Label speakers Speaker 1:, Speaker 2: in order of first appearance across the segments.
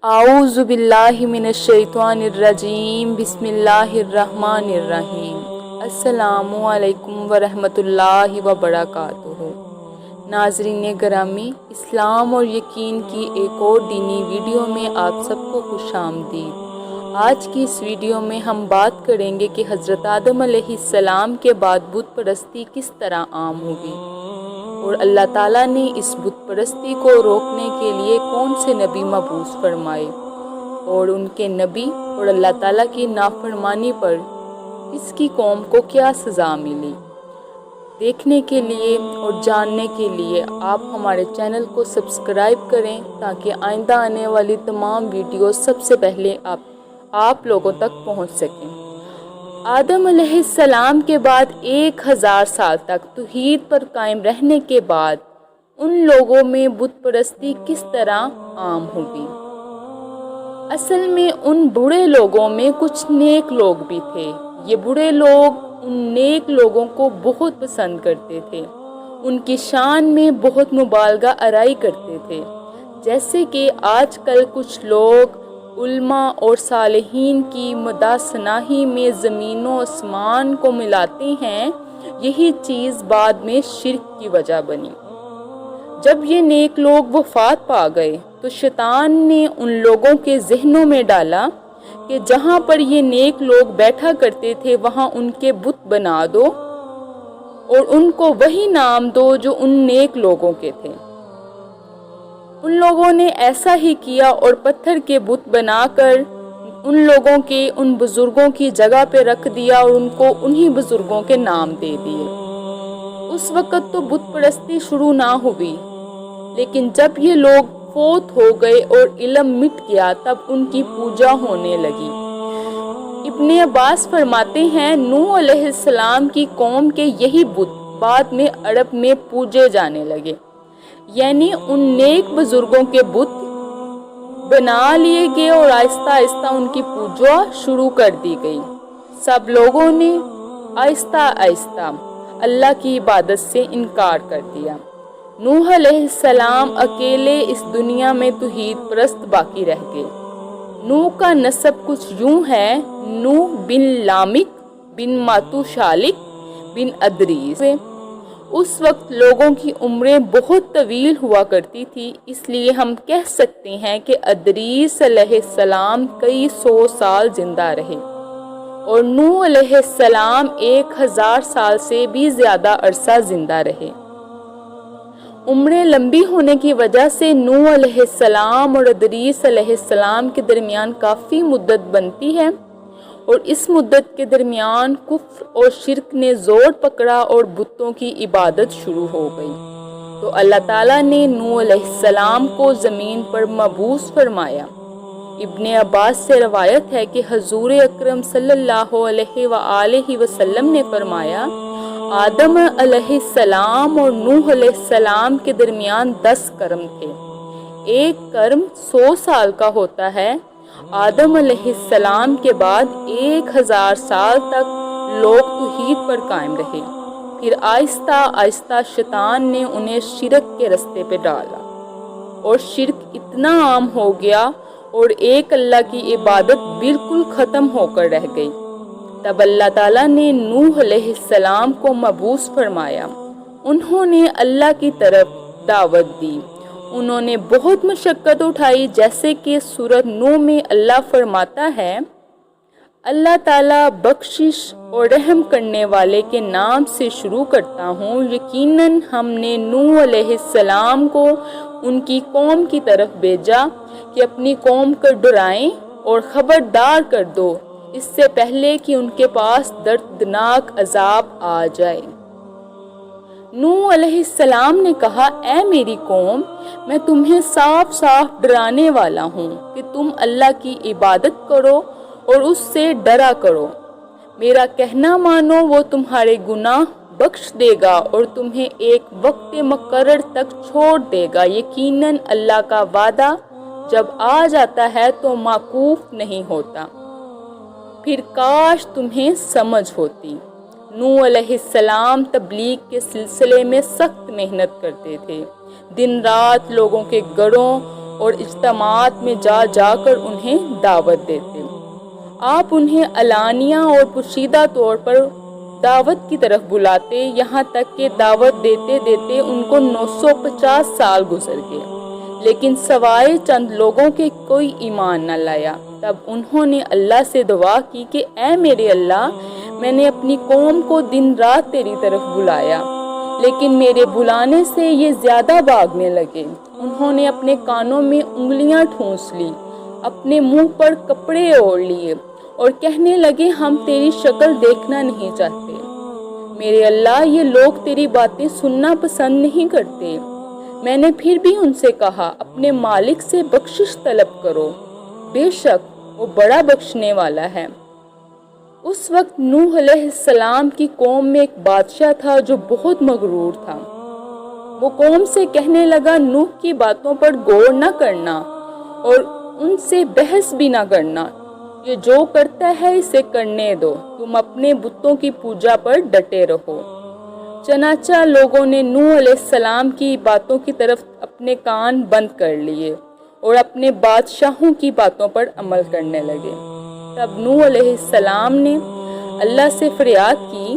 Speaker 1: اعوذ باللہ من الشیطان الرجیم بسم اللہ الرحمن الرحیم السلام علیکم ورحمۃ اللہ وبرکاتہ۔ ناظرین گرامی، اسلام اور یقین کی ایک اور دینی ویڈیو میں آپ سب کو خوش آمدید۔ آج کی اس ویڈیو میں ہم بات کریں گے کہ حضرت آدم علیہ السلام کے بعد بت پرستی کس طرح عام ہوئی اور اللہ تعالیٰ نے اس بت پرستی کو روکنے کے لیے کون سے نبی مبعوث فرمائے اور ان کے نبی اور اللہ تعالیٰ کی نافرمانی پر اس کی قوم کو کیا سزا ملی۔ دیکھنے کے لیے اور جاننے کے لیے آپ ہمارے چینل کو سبسکرائب کریں تاکہ آئندہ آنے والی تمام ویڈیوز سب سے پہلے آپ لوگوں تک پہنچ سکیں۔ آدم علیہ السلام کے بعد 1000 سال تک توحید پر قائم رہنے کے بعد ان لوگوں میں بت پرستی کس طرح عام ہوئی۔ اصل میں ان بڑے لوگوں میں کچھ نیک لوگ بھی تھے۔ یہ بڑے لوگ ان نیک لوگوں کو بہت پسند کرتے تھے، ان کی شان میں بہت مبالغہ آرائی کرتے تھے۔ جیسے کہ آج کل کچھ لوگ علماء اور صالحین کی مدح ثنائی میں زمین و آسمان کو ملاتے ہیں، یہی چیز بعد میں شرک کی وجہ بنی۔ جب یہ نیک لوگ وفات پا گئے تو شیطان نے ان لوگوں کے ذہنوں میں ڈالا کہ جہاں پر یہ نیک لوگ بیٹھا کرتے تھے وہاں ان کے بت بنا دو اور ان کو وہی نام دو جو ان نیک لوگوں کے تھے۔ ان لوگوں نے ایسا ہی کیا اور پتھر کے بت بنا کر ان لوگوں کے ان بزرگوں کی جگہ پہ رکھ دیا اور ان کو انہی بزرگوں کے نام دے دیے۔ اس وقت تو بت پرستی شروع نہ ہوئی، لیکن جب یہ لوگ فوت ہو گئے اور علم مٹ گیا تب ان کی پوجا ہونے لگی۔ ابن عباس فرماتے ہیں نوح علیہ السلام کی قوم کے یہی بت بعد میں عرب میں پوجے جانے لگے، یعنی ان نیک بزرگوں کے بت بنا لیے گئے اور آہستہ آہستہ ان کی پوجا شروع کر دی گئی۔ سب لوگوں نے آہستہ آہستہ اللہ کی عبادت سے انکار کر دیا۔ نوح علیہ السلام اکیلے اس دنیا میں توحید پرست باقی رہ گئے۔ نوح کا نسب کچھ یوں ہے: نوح بن لامک بن ماتوشالک بن ادریس۔ اس وقت لوگوں کی عمریں بہت طویل ہوا کرتی تھی، اس لیے ہم کہہ سکتے ہیں کہ ادریس علیہ السلام کئی 100 سال زندہ رہے اور نوح علیہ السلام 1000 سال سے بھی زیادہ عرصہ زندہ رہے۔ عمریں لمبی ہونے کی وجہ سے نوح علیہ السلام اور ادریس علیہ السلام کے درمیان کافی مدت بنتی ہے، اور اس مدت کے درمیان کفر اور شرک نے زور پکڑا اور بتوں کی عبادت شروع ہو گئی۔ تو اللہ تعالیٰ نے نوح علیہ السلام کو زمین پر مبعوث فرمایا۔ ابن عباس سے روایت ہے کہ حضور اکرم صلی اللہ علیہ وآلہ وسلم نے فرمایا، آدم علیہ السلام اور نوح علیہ السلام کے درمیان 10 کرم تھے۔ ایک کرم 100 سال کا ہوتا ہے۔ آدم علیہ السلام کے بعد 1000 سال تک لوگ توحید پر قائم رہے، پھر آہستہ آہستہ شیطان نے انہیں شرک کے رستے پہ ڈالا اور شرک اتنا عام ہو گیا اور ایک اللہ کی عبادت بالکل ختم ہو کر رہ گئی۔ تب اللہ تعالیٰ نے نوح علیہ السلام کو مبعوث فرمایا۔ انہوں نے اللہ کی طرف دعوت دی، انہوں نے بہت مشقت اٹھائی، جیسے کہ سورۃ نوح میں اللہ فرماتا ہے، اللہ تعالیٰ بخشش اور رحم کرنے والے کے نام سے شروع کرتا ہوں۔ یقیناً ہم نے نوح علیہ السلام کو ان کی قوم کی طرف بھیجا کہ اپنی قوم کو ڈرائیں اور خبردار کر دو اس سے پہلے کہ ان کے پاس دردناک عذاب آ جائے۔ نوح علیہ السلام نے کہا، اے میری قوم، میں تمہیں صاف صاف ڈرانے والا ہوں کہ تم اللہ کی عبادت کرو اور اس سے ڈرا کرو۔ میرا کہنا مانو، وہ تمہارے گناہ بخش دے گا اور تمہیں ایک وقت مقرر تک چھوڑ دے گا۔ یقیناً اللہ کا وعدہ جب آ جاتا ہے تو موقوف نہیں ہوتا۔ پھر کاش تمہیں سمجھ ہوتی۔ نوح علیہ السلام تبلیغ کے سلسلے میں سخت محنت کرتے تھے، دن رات لوگوں کے گھروں اور اجتماعات میں جا جا کر انہیں دعوت دیتے۔ آپ انہیں علانیہ اور پوشیدہ طور پر دعوت کی طرف بلاتے، یہاں تک کہ دعوت دیتے دیتے ان کو 950 سال گزر گئے، لیکن سوائے چند لوگوں کے کوئی ایمان نہ لایا۔ تب انہوں نے اللہ سے دعا کی کہ اے میرے اللہ، میں نے اپنی قوم کو دن رات تیری طرف بلایا، لیکن میرے بلانے سے یہ زیادہ بھاگنے لگے۔ انہوں نے اپنے کانوں میں انگلیاں ٹھونس لی، اپنے منہ پر کپڑے اوڑھ لیے اور کہنے لگے ہم تیری شکل دیکھنا نہیں چاہتے۔ میرے اللہ، یہ لوگ تیری باتیں سننا پسند نہیں کرتے۔ میں نے پھر بھی ان سے کہا اپنے مالک سے بخشش طلب کرو، بے شک وہ بڑا بخشنے والا ہے۔ اس وقت نوح علیہ السلام کی قوم میں ایک بادشاہ تھا جو بہت مغرور تھا۔ وہ قوم سے کہنے لگا نوح کی باتوں پر غور نہ کرنا اور ان سے بحث بھی نہ کرنا، یہ جو کرتا ہے اسے کرنے دو، تم اپنے بتوں کی پوجا پر ڈٹے رہو۔ چنانچہ لوگوں نے نوح علیہ السلام کی باتوں کی طرف اپنے کان بند کر لیے اور اپنے بادشاہوں کی باتوں پر عمل کرنے لگے۔ تب نوح علیہ السلام نے اللہ سے فریاد کی،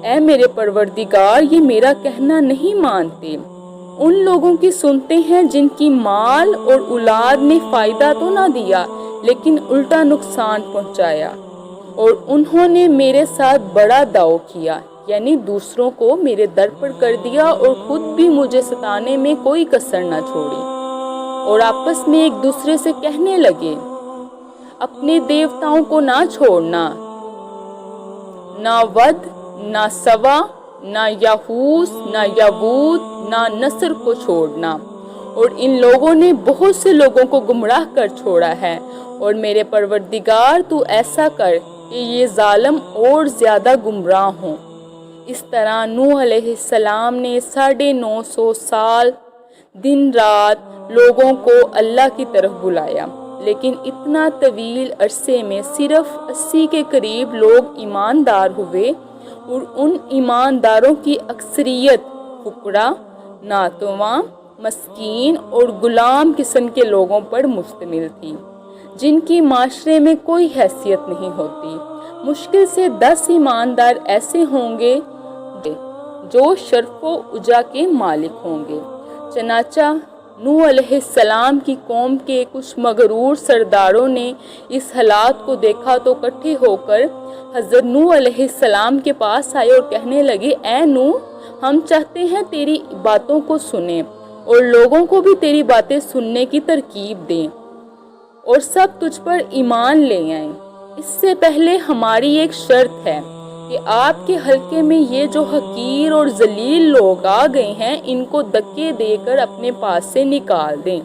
Speaker 1: اے میرے پروردگار، یہ میرا کہنا نہیں مانتے۔ ان لوگوں کی سنتے ہیں جن کی مال اور اولاد نے فائدہ تو نہ دیا لیکن الٹا نقصان پہنچایا، اور انہوں نے میرے ساتھ بڑا داؤ کیا، یعنی دوسروں کو میرے در پر کر دیا اور خود بھی مجھے ستانے میں کوئی کسر نہ چھوڑی، اور آپس میں ایک دوسرے سے کہنے لگے اپنے دیوتاؤں کو نہ چھوڑنا، نہ ود، نہ سوا، نہ یہوس، نہ یعوق، نہ نصر کو چھوڑنا، اور ان لوگوں نے بہت سے لوگوں کو گمراہ کر چھوڑا ہے، اور میرے پروردگار تو ایسا کر کہ یہ ظالم اور زیادہ گمراہ ہوں۔ اس طرح نوح علیہ السلام نے 950 سال دن رات لوگوں کو اللہ کی طرف بلایا، لیکن اتنا طویل عرصے میں صرف 80 کے قریب لوگ ایماندار ہوئے، اور ان ایمانداروں کی اکثریت فقراء، ناتواں، مسکین اور غلام قسم کے لوگوں پر مشتمل تھی، جن کی معاشرے میں کوئی حیثیت نہیں ہوتی۔ مشکل سے 10 ایماندار ایسے ہوں گے جو شرف و عجا کے مالک ہوں گے۔ چنانچہ نوح علیہ السلام کی قوم کے کچھ مغرور سرداروں نے اس حالات کو دیکھا تو اکٹھے ہو کر حضرت نوح علیہ السلام کے پاس آئے اور کہنے لگے اے نوح، ہم چاہتے ہیں تیری باتوں کو سنیں اور لوگوں کو بھی تیری باتیں سننے کی ترغیب دیں اور سب تجھ پر ایمان لے آئیں۔ اس سے پہلے ہماری ایک شرط ہے کہ آپ کے حلقے میں یہ جو حقیر اور ذلیل لوگ آ گئے ہیں ان کو دھکے دے کر اپنے پاس سے نکال دیں،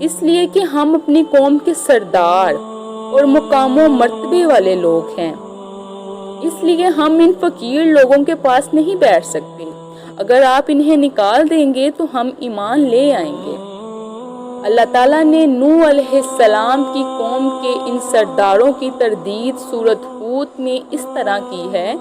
Speaker 1: اس لیے کہ ہم اپنی قوم کے سردار اور مقام و مرتبے والے لوگ ہیں، اس لیے ہم ان فقیر لوگوں کے پاس نہیں بیٹھ سکتے۔ اگر آپ انہیں نکال دیں گے تو ہم ایمان لے آئیں گے۔ اللہ تعالیٰ نے نوح علیہ السلام کی قوم کے ان سرداروں کی تردید سورۃ ہود میں اس طرح کی ہے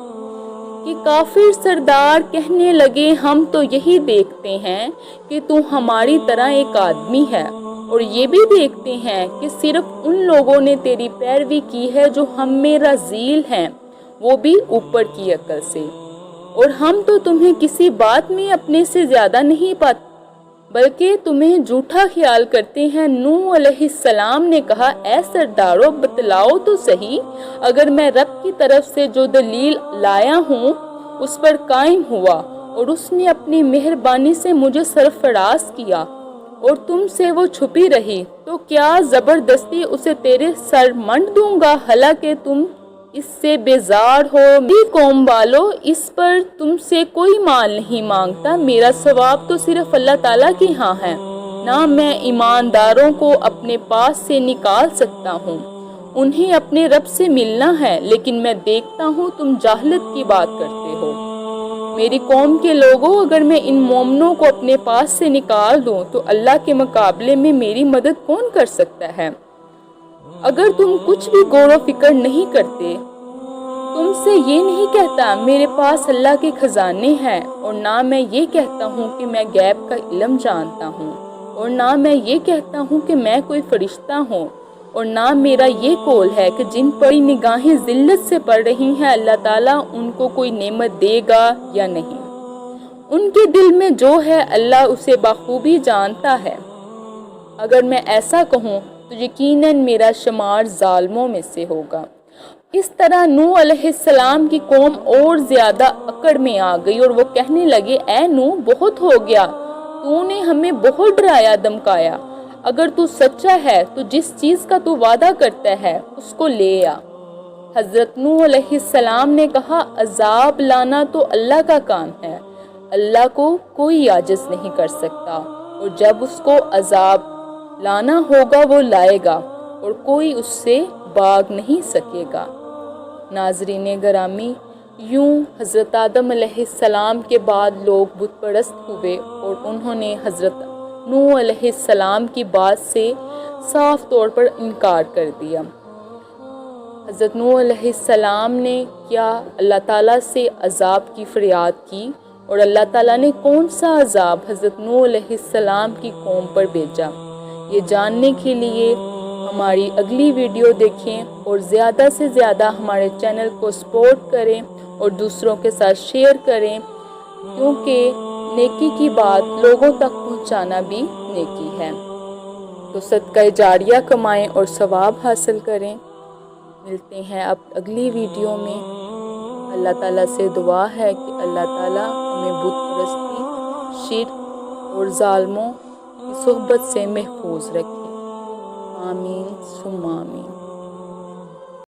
Speaker 1: کہ کافر سردار کہنے لگے ہم تو یہی دیکھتے ہیں کہ تو ہماری طرح ایک آدمی ہے، اور یہ بھی دیکھتے ہیں کہ صرف ان لوگوں نے تیری پیروی کی ہے جو ہم میں رذیل ہیں، وہ بھی اوپر کی عقل سے، اور ہم تو تمہیں کسی بات میں اپنے سے زیادہ نہیں پاتے بلکہ تمہیں جھوٹا خیال کرتے ہیں۔ نوح علیہ السلام نے کہا اے سردارو، بتلاؤ تو صحیح، اگر میں رب کی طرف سے جو دلیل لایا ہوں اس پر قائم ہوا اور اس نے اپنی مہربانی سے مجھے سرفراز کیا اور تم سے وہ چھپی رہی، تو کیا زبردستی اسے تیرے سر منڈ دوں گا، حالانکہ تم اس سے بیزار ہو۔ میری قوم والو، اس پر تم سے کوئی مال نہیں مانگتا، میرا ثواب تو صرف اللہ تعالیٰ کے ہاں ہے، نہ میں ایمانداروں کو اپنے پاس سے نکال سکتا ہوں، انہیں اپنے رب سے ملنا ہے، لیکن میں دیکھتا ہوں تم جاہلت کی بات کرتے ہو۔ میری قوم کے لوگوں، اگر میں ان مومنوں کو اپنے پاس سے نکال دوں تو اللہ کے مقابلے میں میری مدد کون کر سکتا ہے؟ اگر تم کچھ بھی غور و فکر نہیں کرتے، تم سے یہ نہیں کہتا میرے پاس اللہ کے خزانے ہیں، اور نہ میں یہ کہتا ہوں کہ میں غیب کا علم جانتا ہوں، اور نہ میں یہ کہتا ہوں کہ میں کوئی فرشتہ ہوں، اور نہ میرا یہ قول ہے کہ جن پر نگاہیں ذلت سے پڑ رہی ہیں اللہ تعالیٰ ان کو کوئی نعمت دے گا یا نہیں۔ ان کے دل میں جو ہے اللہ اسے بخوبی جانتا ہے۔ اگر میں ایسا کہوں تو یقیناً میرا شمار ظالموں میں سے ہوگا۔ اس طرح نوح علیہ السلام کی قوم اور زیادہ اکڑ میں آ گئی اور وہ کہنے لگے، اے نوح بہت ہو گیا، تو نے ہمیں بہت ڈرایا دمکایا۔ اگر تو سچا ہے تو جس چیز کا تو وعدہ کرتا ہے اس کو لے آ۔ حضرت نوح علیہ السلام نے کہا، عذاب لانا تو اللہ کا کام ہے، اللہ کو کوئی عاجز نہیں کر سکتا، اور جب اس کو عذاب لانا ہوگا وہ لائے گا اور کوئی اس سے بھاگ نہیں سکے گا۔ ناظرین گرامی، یوں حضرت آدم علیہ السلام کے بعد لوگ بت پرست ہوئے اور انہوں نے حضرت نوح علیہ السلام کی بات سے صاف طور پر انکار کر دیا۔ حضرت نوح علیہ السلام نے کیا اللہ تعالیٰ سے عذاب کی فریاد کی، اور اللہ تعالیٰ نے کون سا عذاب حضرت نوح علیہ السلام کی قوم پر بھیجا؟ یہ جاننے کے لیے ہماری اگلی ویڈیو دیکھیں اور زیادہ سے زیادہ ہمارے چینل کو سپورٹ کریں اور دوسروں کے ساتھ شیئر کریں، کیونکہ نیکی کی بات لوگوں تک پہنچانا بھی نیکی ہے۔ تو صدقہ جاریہ کمائیں اور ثواب حاصل کریں۔ ملتے ہیں اب اگلی ویڈیو میں۔ اللہ تعالیٰ سے دعا ہے کہ اللہ تعالیٰ ہمیں بت پرستی، شرک اور ظالموں کی صحبت سے محفوظ رکھے۔ آمین ثم آمین۔